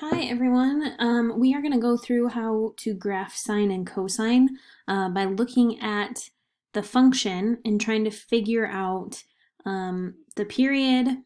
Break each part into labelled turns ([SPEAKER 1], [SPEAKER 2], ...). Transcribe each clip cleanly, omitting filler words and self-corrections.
[SPEAKER 1] Hi everyone. We are going to go through how to graph sine and cosine by looking at the function and trying to figure out the period,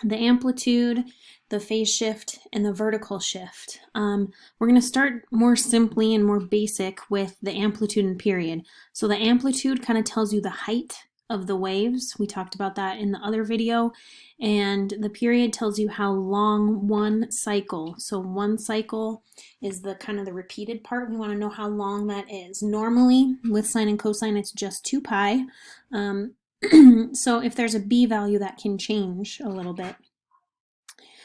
[SPEAKER 1] the amplitude, the phase shift, and the vertical shift. We're going to start more simply and more basic with the amplitude and period. So the amplitude kind of tells you the height of the waves. We talked about that in the other video. And the period tells you how long one cycle. So one cycle is the kind of the repeated part. We want to know how long that is. Normally with sine and cosine it's just 2 pi. So if there's a b value, that can change a little bit.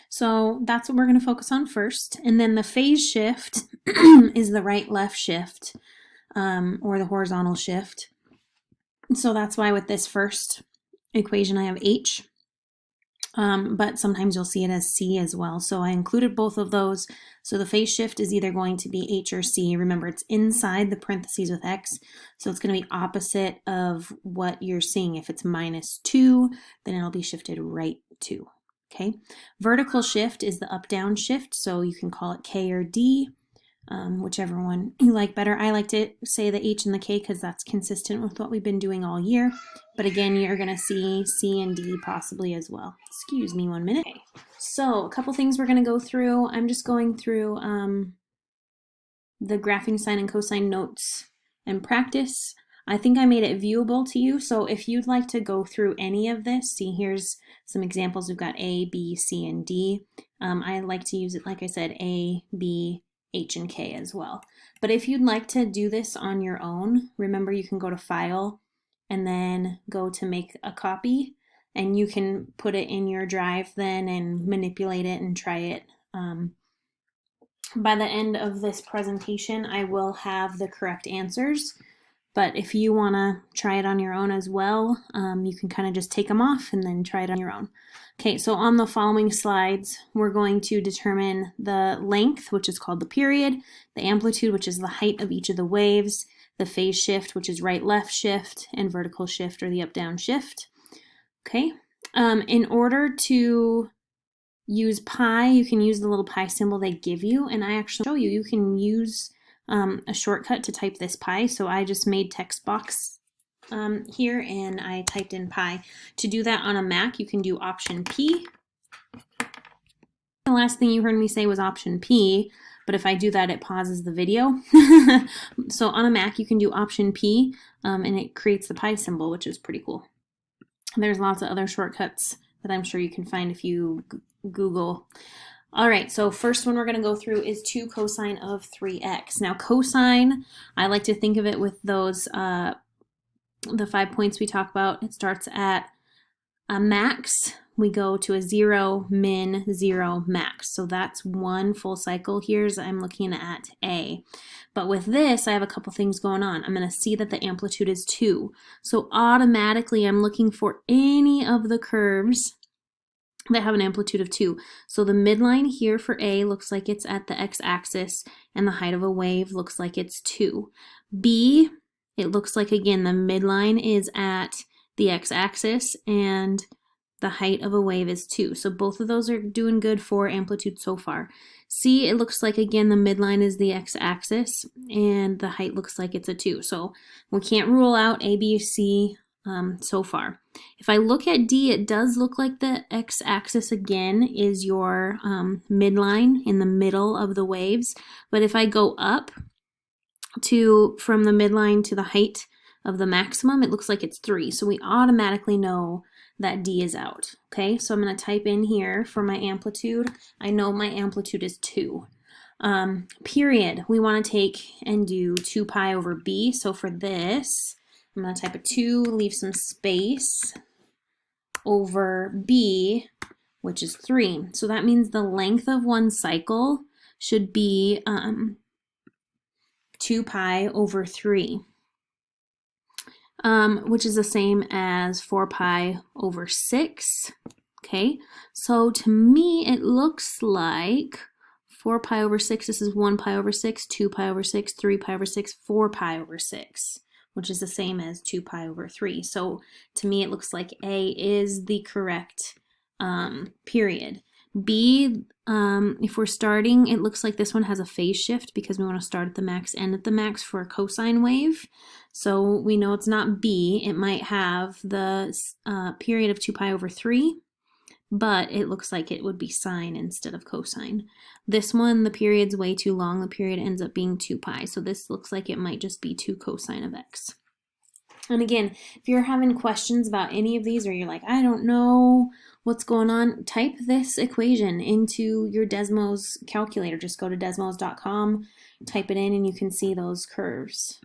[SPEAKER 1] So that's what we're going to focus on first. And then the phase shift is the right-left shift or the horizontal shift. So that's why with this first equation I have h, but sometimes you'll see it as c as well. So I included both of those. So the phase shift is either going to be h or c. Remember, it's inside the parentheses with x, so it's going to be opposite of what you're seeing. If it's -2, then it'll be shifted right 2. Okay. Vertical shift is the up-down shift, so you can call it k or d. Whichever one you like better. I like to say the H and the K because that's consistent with what we've been doing all year. But again, you're going to see C and D possibly as well. Excuse me 1 minute. Okay. So a couple things we're going to go through. I'm just going through the graphing sine and cosine notes and practice. I think I made it viewable to you. So if you'd like to go through any of this, see, here's some examples. We've got A, B, C, and D. I like to use it, like I said, A, B, H, and K as well. But if you'd like to do this on your own, remember you can go to File and then go to Make a Copy, and you can put it in your drive then and manipulate it and try it. By the end of this presentation, I will have the correct answers. But if you want to try it on your own as well, you can kind of just take them off and then try it on your own. Okay, so on the following slides, we're going to determine the length, which is called the period, the amplitude, which is the height of each of the waves, the phase shift, which is right-left shift, and vertical shift, or the up-down shift. Okay, in order to use pi, you can use the little pi symbol they give you, and I actually show you, you can use a shortcut to type this pi. So I just made text box here and I typed in pi. To do that on a Mac, you can do Option P. The last thing you heard me say was Option P, but if I do that, it pauses the video. So on a Mac, you can do Option P and it creates the pi symbol, which is pretty cool. There's lots of other shortcuts that I'm sure you can find if you Google. All right, so first one we're going to go through is 2 cosine of 3x. Now cosine, I like to think of it with those, the 5 points we talk about. It starts at a max, we go to a 0, min, 0, max. So that's one full cycle. Here's, I'm looking at A. But with this, I have a couple things going on. I'm going to see that the amplitude is 2. So automatically I'm looking for any of the curves that have an amplitude of 2. So the midline here for A looks like it's at the x-axis, and the height of a wave looks like it's 2. B, it looks like, again, the midline is at the x-axis, and the height of a wave is 2. So both of those are doing good for amplitude so far. C, it looks like, again, the midline is the x-axis, and the height looks like it's a 2. So we can't rule out A, B, C so far. If I look at D, it does look like the x-axis again is your midline in the middle of the waves. But if I go up from the midline to the height of the maximum, it looks like it's 3. So we automatically know that D is out. Okay, so I'm going to type in here for my amplitude. I know my amplitude is 2. Period, we want to take and do 2 pi over B. So for this, I'm going to type a 2, leave some space, over B, which is 3. So that means the length of one cycle should be 2 pi over 3, which is the same as 4 pi over 6. Okay, so to me it looks like 4 pi over 6, this is 1 pi over 6, 2 pi over 6, 3 pi over 6, 4 pi over 6. Which is the same as 2 pi over 3. So to me it looks like A is the correct period. B, if we're starting, it looks like this one has a phase shift because we want to start at the max, end at the max for a cosine wave. So we know it's not B. It might have the period of 2 pi over 3, but it looks like it would be sine instead of cosine. This one, the period's way too long. The period ends up being 2 pi. So this looks like it might just be 2 cosine of x. And again, if you're having questions about any of these, or you're like, I don't know what's going on, type this equation into your Desmos calculator. Just go to desmos.com, type it in, and you can see those curves.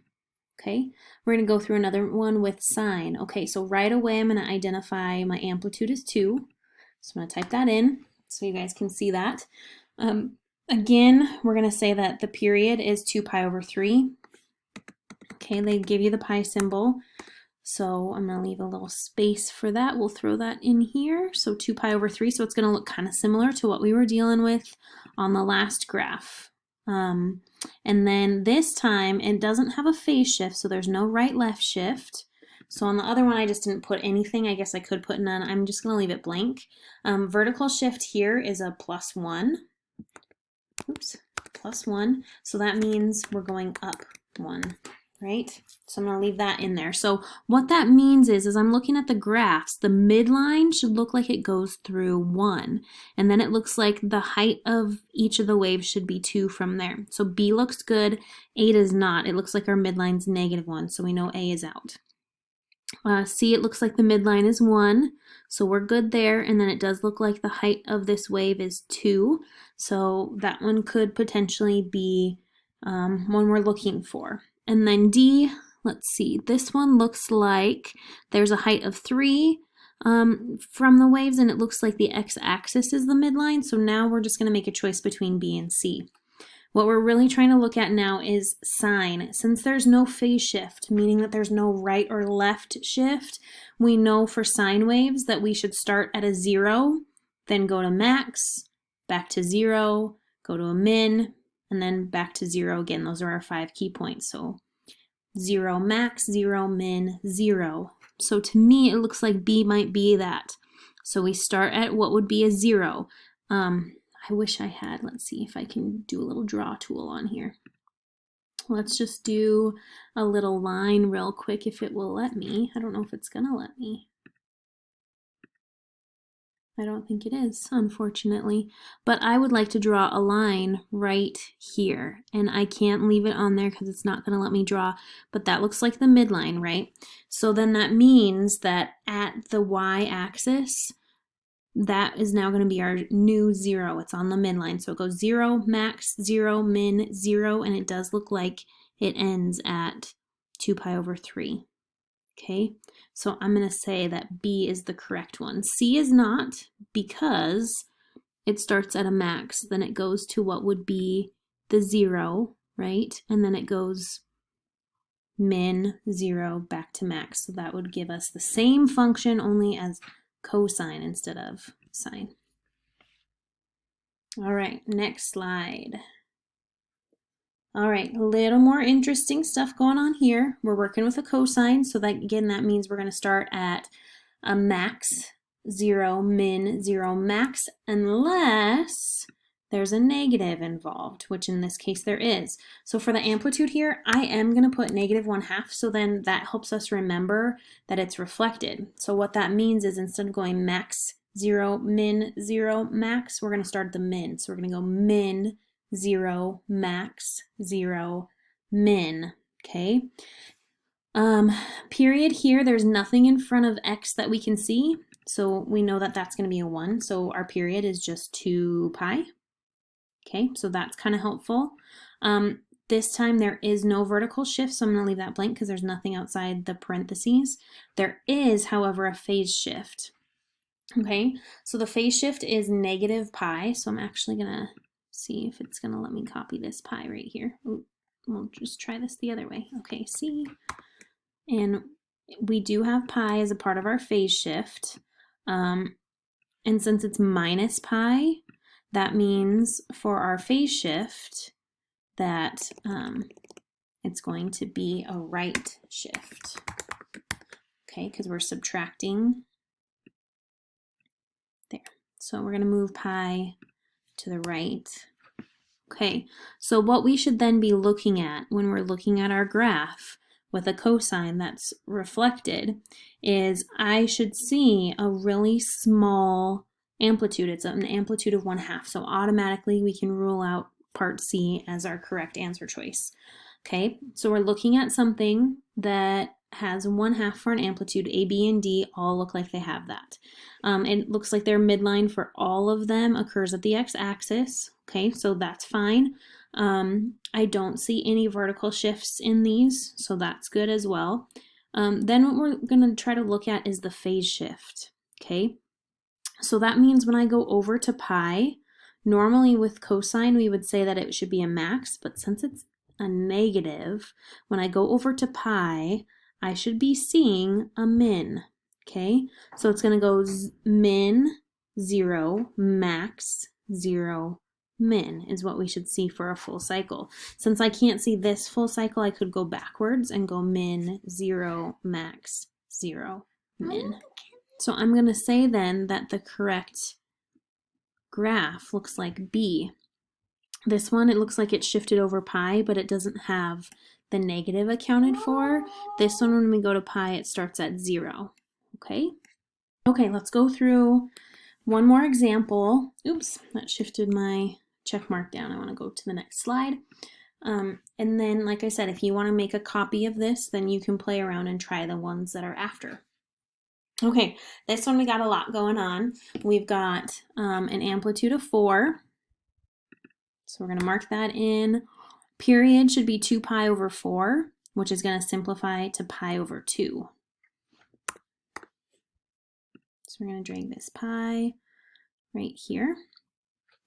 [SPEAKER 1] Okay, we're going to go through another one with sine. Okay, so right away I'm going to identify my amplitude is 2. So I'm going to type that in so you guys can see that. Again, we're going to say that the period is 2 pi over 3. Okay, they give you the pi symbol. So I'm going to leave a little space for that. We'll throw that in here. So 2 pi over 3. So it's going to look kind of similar to what we were dealing with on the last graph. And then this time it doesn't have a phase shift, so there's no right-left shift. So on the other one I just didn't put anything. I guess I could put none. I'm just going to leave it blank. Vertical shift here is a +1. Oops, +1. So that means we're going up 1. Right? So I'm going to leave that in there. So what that means is I'm looking at the graphs, the midline should look like it goes through 1. And then it looks like the height of each of the waves should be 2 from there. So B looks good, A does not. It looks like our midline's -1, so we know A is out. C, it looks like the midline is 1, so we're good there. And then it does look like the height of this wave is 2. So that one could potentially be one we're looking for. And then D, let's see, this one looks like there's a height of 3 from the waves, and it looks like the x-axis is the midline. So now we're just going to make a choice between B and C. What we're really trying to look at now is sine. Since there's no phase shift, meaning that there's no right or left shift, we know for sine waves that we should start at a 0, then go to max, back to 0, go to a min, and then back to 0 again. Those are our 5 key points. So 0 max, 0 min, 0. So to me, it looks like B might be that. So we start at what would be a 0. I wish I had, let's see if I can do a little draw tool on here. Let's just do a little line real quick if it will let me. I don't know if it's gonna let me. I don't think it is, unfortunately. But I would like to draw a line right here. And I can't leave it on there because it's not going to let me draw. But that looks like the midline, right? So then that means that at the y-axis, that is now going to be our new 0. It's on the midline. So it goes 0, max, 0, min, 0. And it does look like it ends at 2 pi over 3. Okay, so I'm going to say that B is the correct one. C is not, because it starts at a max, then it goes to what would be the 0, right? And then it goes min, 0, back to max. So that would give us the same function, only as cosine instead of sine. All right, next slide. All right, a little more interesting stuff going on here. We're working with a cosine, so that again, that means we're going to start at a max, 0, min, 0, max, unless there's a negative involved, which in this case there is. So for the amplitude here, I am going to put -1/2, so then that helps us remember that it's reflected. So what that means is instead of going max, 0, min, 0, max, we're going to start at the min. So we're going to go min, 0, max, 0, min, okay? Period here, there's nothing in front of x that we can see, so we know that that's going to be a 1, so our period is just 2 pi, okay? So that's kind of helpful. This time there is no vertical shift, so I'm going to leave that blank because there's nothing outside the parentheses. There is, however, a phase shift, okay? So the phase shift is -pi, so I'm actually going to see if it's going to let me copy this pi right here. Ooh, we'll just try this the other way. Okay, see? And we do have pi as a part of our phase shift. And since it's -pi, that means for our phase shift that it's going to be a right shift. Okay, because we're subtracting there. So we're going to move pi to the right. Okay, so what we should then be looking at when we're looking at our graph with a cosine that's reflected is I should see a really small amplitude. It's an amplitude of 1/2. So automatically we can rule out part C as our correct answer choice. Okay, so we're looking at something that has 1/2 for an amplitude. A, B, and D all look like they have that. It looks like their midline for all of them occurs at the x-axis. Okay, so that's fine. I don't see any vertical shifts in these, so that's good as well. Then what we're going to try to look at is the phase shift. Okay, so that means when I go over to pi, normally with cosine we would say that it should be a max, but since it's a negative, when I go over to pi, I should be seeing a min. Okay, so it's going to go min 0, max 0, min is what we should see for a full cycle. Since I can't see this full cycle, I could go backwards and go min 0, max 0, min. So I'm going to say then that the correct graph looks like B. This one, it looks like it's shifted over pi, but it doesn't have the negative accounted for. This one, when we go to pi, it starts at 0. Okay? Okay, let's go through one more example. Oops, that shifted my check mark down. I want to go to the next slide. And then, like I said, if you want to make a copy of this, then you can play around and try the ones that are after. Okay, this one we got a lot going on. We've got an amplitude of 4. So we're going to mark that in. Period should be 2 pi over 4, which is going to simplify to pi over 2. So we're going to drag this pi right here.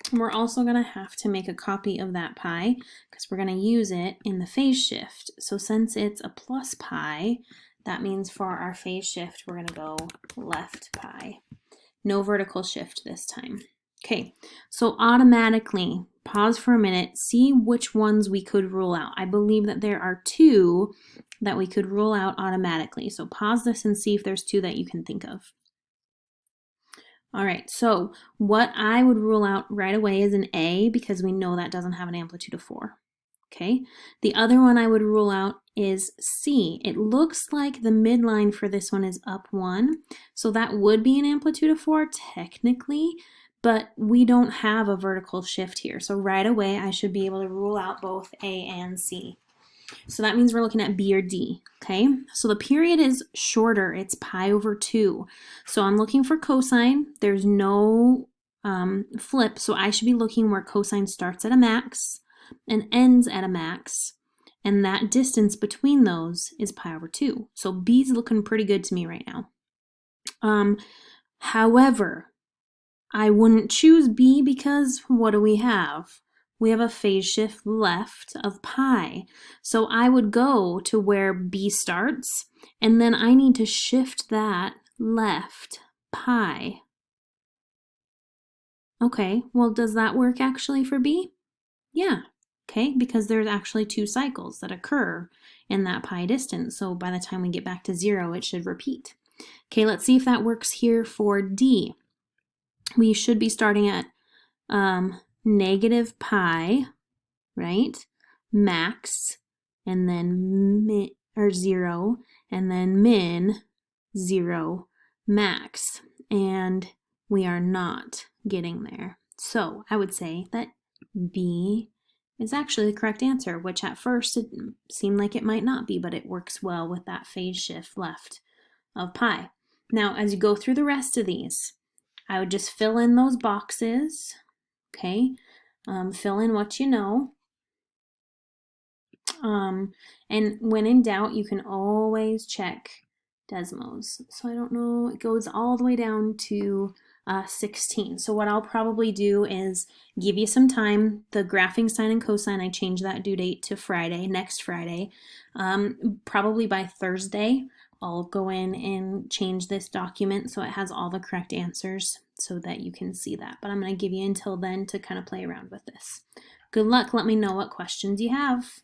[SPEAKER 1] And we're also going to have to make a copy of that pi because we're going to use it in the phase shift. So since it's a plus pi, that means for our phase shift, we're going to go left pi. No vertical shift this time. Okay, so automatically, pause for a minute, see which ones we could rule out. I believe that there are 2 that we could rule out automatically. So pause this and see if there's 2 that you can think of. All right, so what I would rule out right away is an A because we know that doesn't have an amplitude of 4. Okay, the other one I would rule out is C. It looks like the midline for this one is up 1, so that would be an amplitude of 4 technically, but we don't have a vertical shift here. So right away, I should be able to rule out both A and C. So that means we're looking at B or D, okay? So the period is shorter, it's pi over 2. So I'm looking for cosine. There's no flip, so I should be looking where cosine starts at a max and ends at a max, and that distance between those is pi over 2. So B's looking pretty good to me right now. However, I wouldn't choose B because what do we have? We have a phase shift left of pi. So I would go to where B starts, and then I need to shift that left pi. Okay, well, does that work actually for B? Yeah, okay, because there's actually 2 cycles that occur in that pi distance. So by the time we get back to 0, it should repeat. Okay, let's see if that works here for D. We should be starting at negative pi, right? Max, and then 0, and then min 0, max. And we are not getting there. So I would say that B is actually the correct answer, which at first it seemed like it might not be, but it works well with that phase shift left of pi. Now, as you go through the rest of these, I would just fill in those boxes, okay? Fill in what you know. And when in doubt, you can always check Desmos. So I don't know, it goes all the way down to 16. So what I'll probably do is give you some time. The graphing sine and cosine, I changed that due date to Friday, next Friday. Probably by Thursday, I'll go in and change this document so it has all the correct answers so that you can see that. But I'm going to give you until then to kind of play around with this. Good luck. Let me know what questions you have.